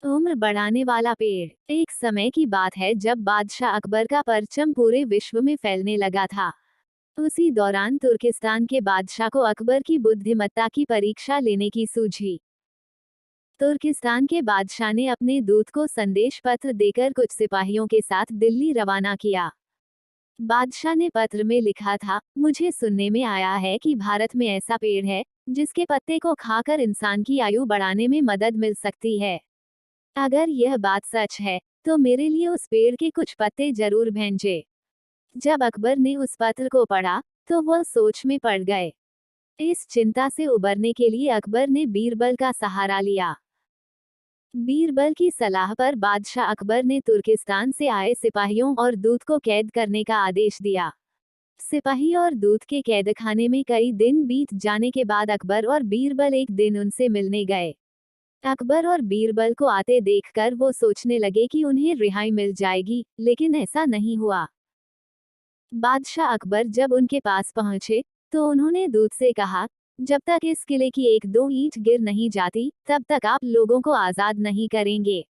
उम्र बढ़ाने वाला पेड़। एक समय की बात है जब बादशाह अकबर का परचम पूरे विश्व में फैलने लगा था। उसी दौरान तुर्किस्तान के बादशाह को अकबर की बुद्धिमत्ता की परीक्षा लेने की सूझी। तुर्किस्तान के बादशाह ने अपने दूत को संदेश पत्र देकर कुछ सिपाहियों के साथ दिल्ली रवाना किया। बादशाह ने पत्र में लिखा था, मुझे सुनने में आया है कि भारत में ऐसा पेड़ है जिसके पत्ते को खाकर इंसान की आयु बढ़ाने में मदद मिल सकती है। अगर यह बात सच है तो मेरे लिए उस पेड़ के कुछ पत्ते जरूर भेजें। जब अकबर ने उस पत्र को पढ़ा तो वह सोच में पड़ गए। इस चिंता से उबरने के लिए अकबर ने बीरबल का सहारा लिया। बीरबल की सलाह पर बादशाह अकबर ने तुर्किस्तान से आए सिपाहियों और दूत को कैद करने का आदेश दिया। सिपाही और दूत के कैदखाने में कई दिन बीत जाने के बाद अकबर और बीरबल एक दिन उनसे मिलने गए। अकबर और बीरबल को आते देखकर वो सोचने लगे कि उन्हें रिहाई मिल जाएगी, लेकिन ऐसा नहीं हुआ। बादशाह अकबर जब उनके पास पहुंचे तो उन्होंने दूत से कहा, जब तक इस किले की एक दो ईंट गिर नहीं जाती तब तक आप लोगों को आजाद नहीं करेंगे।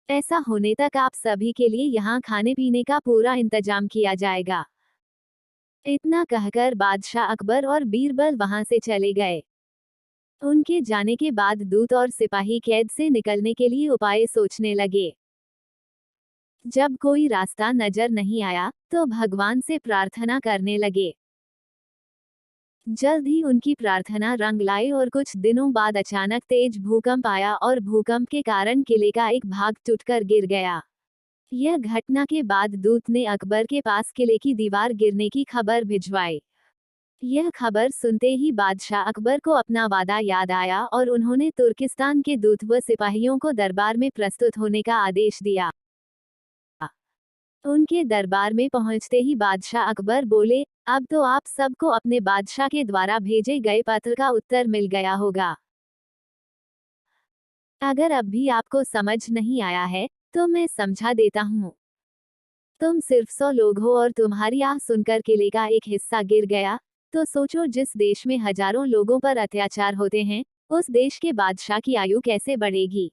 ऐसा होने तक आप सभी के लिए यहाँ खाने पीने का पूरा इंतजाम किया जाएगा। इतना कहकर बादशाह अकबर और बीरबल वहां से चले गए। उनके जाने के बाद दूत और सिपाही कैद से निकलने के लिए उपाय सोचने लगे। जब कोई रास्ता नजर नहीं आया तो भगवान से प्रार्थना करने लगे। जल्द ही उनकी प्रार्थना रंग लाई और कुछ दिनों बाद अचानक तेज भूकंप आया और भूकंप के कारण किले का एक भाग टूटकर गिर गया। यह घटना के बाद दूत ने अकबर के पास किले की दीवार गिरने की खबर भिजवाई। यह खबर सुनते ही बादशाह अकबर को अपना वादा याद आया और उन्होंने तुर्किस्तान के दूत व सिपाहियों को दरबार में प्रस्तुत होने का आदेश दिया। उनके दरबार में पहुंचते ही बादशाह अकबर बोले, अब तो आप सबको अपने बादशाह के द्वारा भेजे गए पत्र का उत्तर मिल गया होगा। अगर अब भी आपको समझ नहीं आया है तो मैं समझा देता हूँ। तुम सिर्फ 100 लोग हो और तुम्हारी आह सुनकर किले का एक हिस्सा गिर गया, तो सोचो जिस देश में हजारों लोगों पर अत्याचार होते हैं, उस देश के बादशाह की आयु कैसे बढ़ेगी।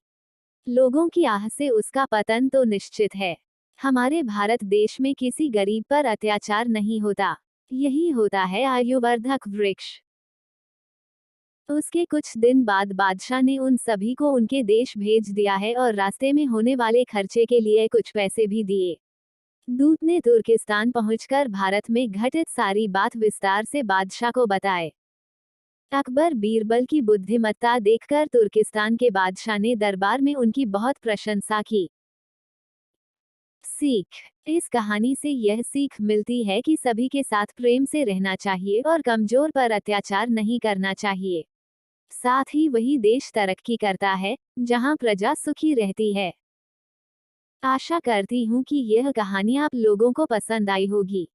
लोगों की आह से उसका पतन तो निश्चित है। हमारे भारत देश में किसी गरीब पर अत्याचार नहीं होता, यही होता है आयुवर्धक वृक्ष। उसके कुछ दिन बाद बादशाह ने उन सभी को उनके देश भेज दिया है और रास्ते में होने वाले खर्चे के लिए कुछ पैसे भी दिए। दूत ने तुर्किस्तान पहुंचकर भारत में घटित सारी बात विस्तार से बादशाह को बताए। अकबर बीरबल की बुद्धिमत्ता देखकर तुर्किस्तान के बादशाह ने दरबार में उनकी बहुत प्रशंसा की। सीख। इस कहानी से यह सीख मिलती है कि सभी के साथ प्रेम से रहना चाहिए और कमजोर पर अत्याचार नहीं करना चाहिए। साथ ही वही देश तरक्की करता है जहां प्रजा सुखी रहती है। आशा करती हूँ कि यह कहानी आप लोगों को पसंद आई होगी।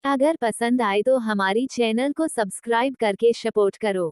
अगर पसंद आए तो हमारी चैनल को सब्सक्राइब करके सपोर्ट करो।